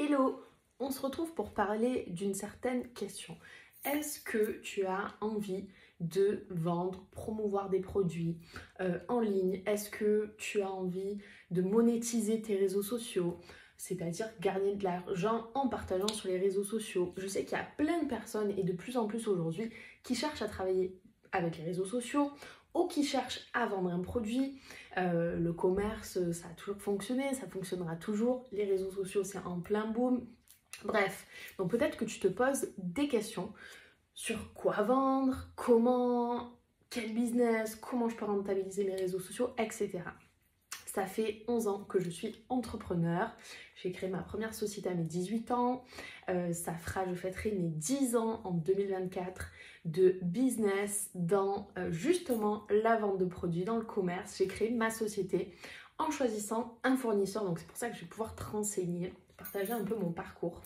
Hello, on se retrouve pour parler d'une certaine question. Est-ce que tu as envie de vendre, promouvoir des produits en ligne? Est-ce que tu as envie de monétiser tes réseaux sociaux? C'est-à-dire gagner de l'argent en partageant sur les réseaux sociaux. Je sais qu'il y a plein de personnes et de plus en plus aujourd'hui qui cherchent à travailler avec les réseaux sociaux ou qui cherchent à vendre un produit. Le commerce, ça a toujours fonctionné, ça fonctionnera toujours. Les réseaux sociaux, c'est en plein boom. Bref, donc peut-être que tu te poses des questions sur quoi vendre, comment, quel business, comment je peux rentabiliser mes réseaux sociaux, etc. Ça fait 11 ans que je suis entrepreneur. J'ai créé ma première société à mes 18 ans. Je fêterai mes 10 ans en 2024 de business dans justement la vente de produits dans le commerce. J'ai créé ma société en choisissant un fournisseur. Donc c'est pour ça que je vais pouvoir te renseigner, partager un peu mon parcours.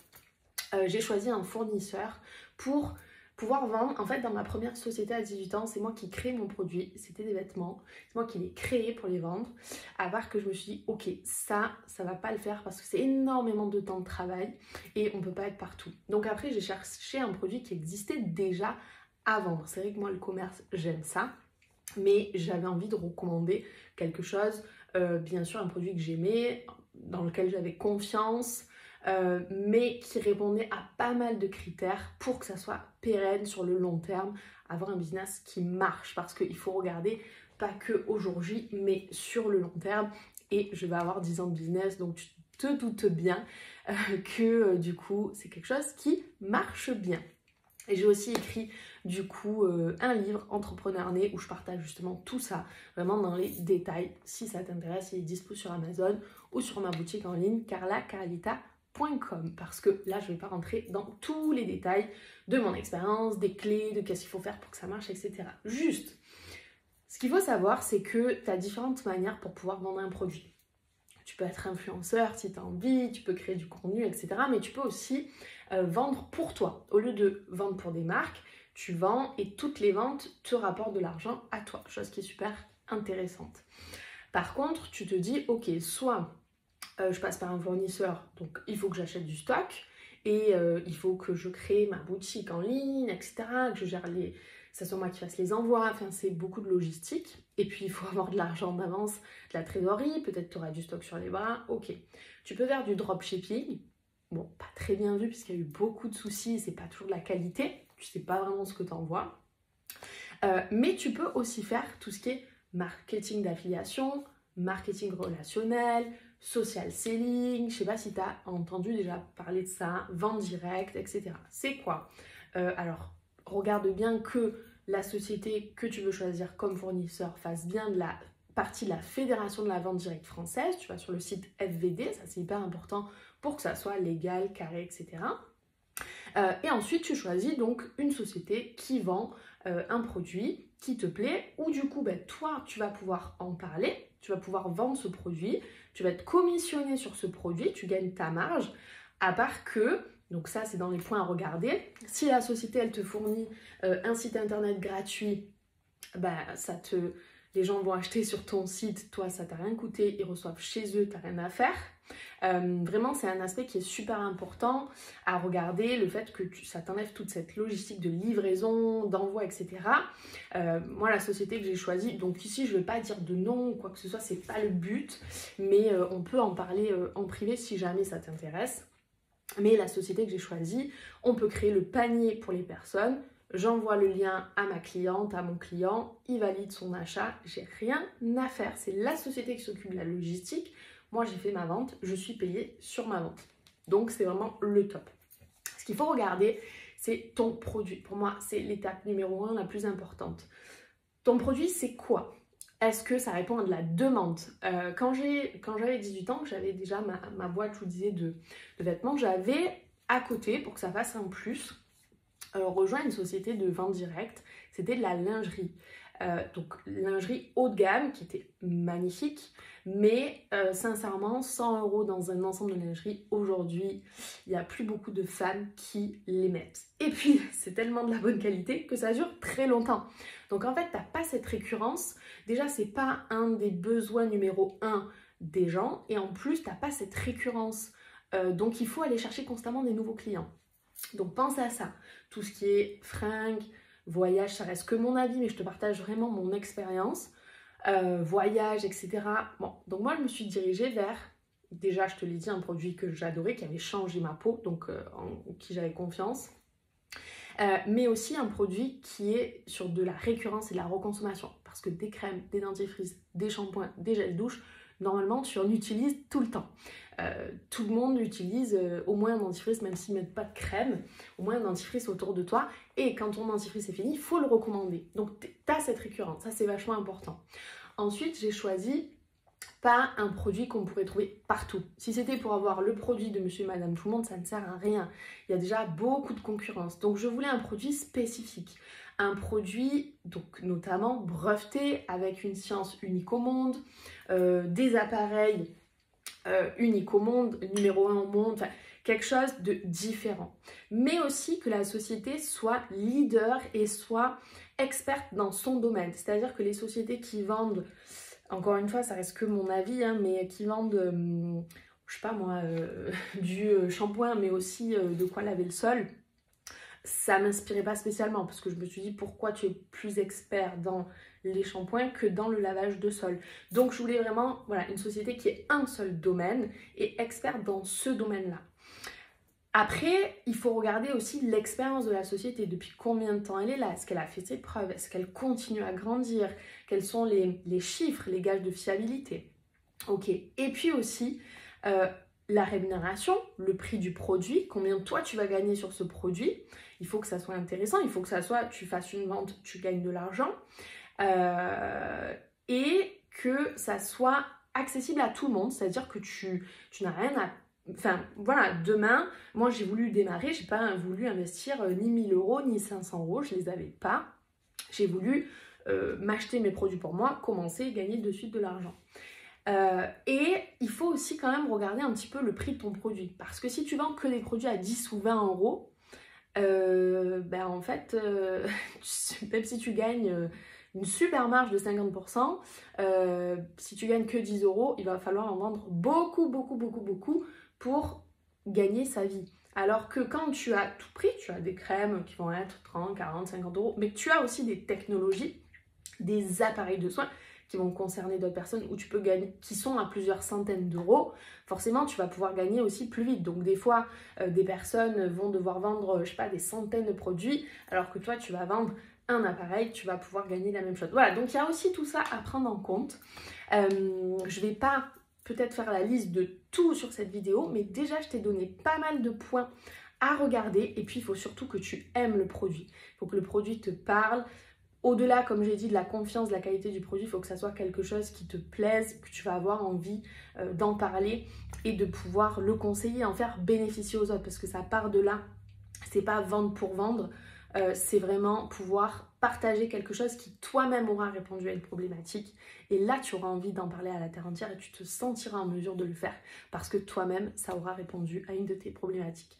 J'ai choisi un fournisseur pour pouvoir vendre. En fait, dans ma première société à 18 ans, c'est moi qui crée mon produit. C'était des vêtements. C'est moi qui les créé pour les vendre. À part que je me suis dit, ok, ça va pas le faire parce que c'est énormément de temps de travail et on peut pas être partout. Donc après, j'ai cherché un produit qui existait déjà à vendre. C'est vrai que moi, le commerce, j'aime ça. Mais j'avais envie de recommander quelque chose, bien sûr, un produit que j'aimais, dans lequel j'avais confiance, mais qui répondait à pas mal de critères pour que ça soit pérenne sur le long terme, avoir un business qui marche, parce qu'il faut regarder pas que aujourd'hui, mais sur le long terme. Et je vais avoir 10 ans de business, donc tu te doutes bien que du coup, c'est quelque chose qui marche bien. Et j'ai aussi écrit du coup un livre, Entrepreneur Né, où je partage justement tout ça, vraiment dans les détails. Si ça t'intéresse, il est dispo sur Amazon ou sur ma boutique en ligne, carlacarlita.com, parce que là, je ne vais pas rentrer dans tous les détails de mon expérience, des clés, de qu'est-ce qu'il faut faire pour que ça marche, etc. Juste, ce qu'il faut savoir, c'est que tu as différentes manières pour pouvoir vendre un produit. Tu peux être influenceur si tu as envie, tu peux créer du contenu, etc. Mais tu peux aussi vendre pour toi. Au lieu de vendre pour des marques, tu vends et toutes les ventes te rapportent de l'argent à toi. Chose qui est super intéressante. Par contre, tu te dis, ok, soit je passe par un fournisseur, donc il faut que j'achète du stock et il faut que je crée ma boutique en ligne, etc. Que je gère ça soit moi qui fasse les envois, enfin c'est beaucoup de logistique. Et puis il faut avoir de l'argent d'avance, de la trésorerie, peut-être tu auras du stock sur les bras, ok. Tu peux faire du dropshipping, bon, pas très bien vu puisqu'il y a eu beaucoup de soucis, c'est pas toujours de la qualité, tu sais pas vraiment ce que tu envoies. Mais tu peux aussi faire tout ce qui est marketing d'affiliation, marketing relationnel, social selling, je sais pas si tu as entendu déjà parler de ça, vente directe, etc. C'est quoi? Alors, regarde bien que la société que tu veux choisir comme fournisseur fasse bien de la partie de la Fédération de la vente directe française. Tu vas sur le site FVD, ça c'est hyper important pour que ça soit légal, carré, etc. Et ensuite, tu choisis donc une société qui vend un produit qui te plaît, ou du coup, toi, tu vas pouvoir en parler, tu vas pouvoir vendre ce produit, tu vas être commissionné sur ce produit, tu gagnes ta marge, à part que, donc ça c'est dans les points à regarder, si la société elle te fournit un site internet gratuit, les gens vont acheter sur ton site, toi ça t'a rien coûté, ils reçoivent chez eux, t'as rien à faire. Vraiment c'est un aspect qui est super important à regarder, le fait que ça t'enlève toute cette logistique de livraison, d'envoi, etc. Moi la société que j'ai choisie, donc ici je ne vais pas dire de nom ou quoi que ce soit, c'est pas le but, mais on peut en parler en privé si jamais ça t'intéresse. Mais la société que j'ai choisie, on peut créer le panier pour les personnes. J'envoie le lien à ma cliente, à mon client, il valide son achat, j'ai rien à faire. C'est la société qui s'occupe de la logistique. Moi, j'ai fait ma vente, je suis payée sur ma vente. Donc, c'est vraiment le top. Ce qu'il faut regarder, c'est ton produit. Pour moi, c'est l'étape numéro 1, la plus importante. Ton produit, c'est quoi? Est-ce que ça répond à de la demande? Quand j'avais 18 ans, j'avais déjà ma boîte, je vous disais, de vêtements, j'avais à côté, pour que ça fasse un plus, rejoint une société de vente directe, c'était de la lingerie. Donc lingerie haut de gamme qui était magnifique, mais sincèrement 100 € dans un ensemble de lingerie, aujourd'hui il n'y a plus beaucoup de femmes qui les mettent. Et puis c'est tellement de la bonne qualité que ça dure très longtemps. Donc en fait tu n'as pas cette récurrence, déjà c'est pas un des besoins numéro 1 des gens, et en plus tu n'as pas cette récurrence Donc il faut aller chercher constamment des nouveaux clients. Donc pense à ça. Tout ce qui est fringues, voyage, ça reste que mon avis, mais je te partage vraiment mon expérience. Voyage, etc. Bon, donc moi je me suis dirigée vers, déjà je te l'ai dit, un produit que j'adorais, qui avait changé ma peau, donc en qui j'avais confiance. Mais aussi un produit qui est sur de la récurrence et de la reconsommation. Parce que des crèmes, des dentifrices, des shampoings, des gels douche, normalement tu en utilises tout le temps. Tout le monde utilise au moins un dentifrice, même s'ils ne mettent pas de crème, au moins un dentifrice autour de toi. Et quand ton dentifrice est fini, il faut le recommander. Donc tu as cette récurrence, ça c'est vachement important. Ensuite, j'ai choisi pas un produit qu'on pourrait trouver partout. Si c'était pour avoir le produit de monsieur et madame tout le monde, ça ne sert à rien. Il y a déjà beaucoup de concurrence. Donc je voulais un produit spécifique. Un produit, donc notamment breveté, avec une science unique au monde, des appareils uniques au monde, numéro 1 au monde, enfin, quelque chose de différent. Mais aussi que la société soit leader et soit experte dans son domaine. C'est-à-dire que les sociétés qui vendent, encore une fois, ça reste que mon avis, hein, mais qui vendent, je sais pas moi, du shampoing, mais aussi de quoi laver le sol, ça m'inspirait pas spécialement, parce que je me suis dit, pourquoi tu es plus expert dans les shampoings que dans le lavage de sol. Donc je voulais vraiment, voilà, une société qui ait un seul domaine et experte dans ce domaine-là. Après, il faut regarder aussi l'expérience de la société. Depuis combien de temps elle est là? Est-ce qu'elle a fait ses preuves? Est-ce qu'elle continue à grandir? Quels sont les chiffres, les gages de fiabilité? Ok. Et puis aussi, la rémunération, le prix du produit, combien toi tu vas gagner sur ce produit. Il faut que ça soit intéressant, il faut que ça soit, tu fasses une vente, tu gagnes de l'argent. Et que ça soit accessible à tout le monde, c'est-à-dire que tu n'as rien à... Enfin, voilà, demain, moi j'ai voulu démarrer, j'ai pas voulu investir ni 1000 euros, ni 500 euros, je les avais pas. J'ai voulu m'acheter mes produits pour moi, commencer et gagner de suite de l'argent. Et il faut aussi quand même regarder un petit peu le prix de ton produit. Parce que si tu vends que des produits à 10 ou 20 euros, ben en fait, même si tu gagnes une super marge de 50%, si tu gagnes que 10 euros, il va falloir en vendre beaucoup, beaucoup, beaucoup, beaucoup pour gagner sa vie. Alors que quand tu as tout prix, tu as des crèmes qui vont être 30, 40, 50 euros, mais tu as aussi des technologies, des appareils de soins qui vont concerner d'autres personnes où tu peux gagner, qui sont à plusieurs centaines d'euros, forcément tu vas pouvoir gagner aussi plus vite. Donc des fois, des personnes vont devoir vendre, je sais pas, des centaines de produits, alors que toi tu vas vendre un appareil, tu vas pouvoir gagner la même chose. Voilà, donc il y a aussi tout ça à prendre en compte. Je vais pas peut-être faire la liste de tout sur cette vidéo, mais déjà je t'ai donné pas mal de points à regarder, et puis il faut surtout que tu aimes le produit. Il faut que le produit te parle. Au-delà, comme j'ai dit, de la confiance, de la qualité du produit, il faut que ça soit quelque chose qui te plaise, que tu vas avoir envie d'en parler et de pouvoir le conseiller, en faire bénéficier aux autres, parce que ça part de là. C'est pas vendre pour vendre, c'est vraiment pouvoir partager quelque chose qui toi-même aura répondu à une problématique. Et là, tu auras envie d'en parler à la terre entière et tu te sentiras en mesure de le faire parce que toi-même, ça aura répondu à une de tes problématiques.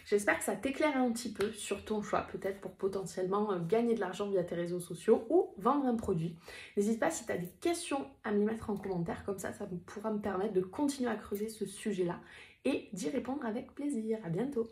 J'espère que ça t'éclaire un petit peu sur ton choix, peut-être pour potentiellement gagner de l'argent via tes réseaux sociaux ou vendre un produit. N'hésite pas si tu as des questions à me les mettre en commentaire, comme ça pourra me permettre de continuer à creuser ce sujet-là et d'y répondre avec plaisir. À bientôt!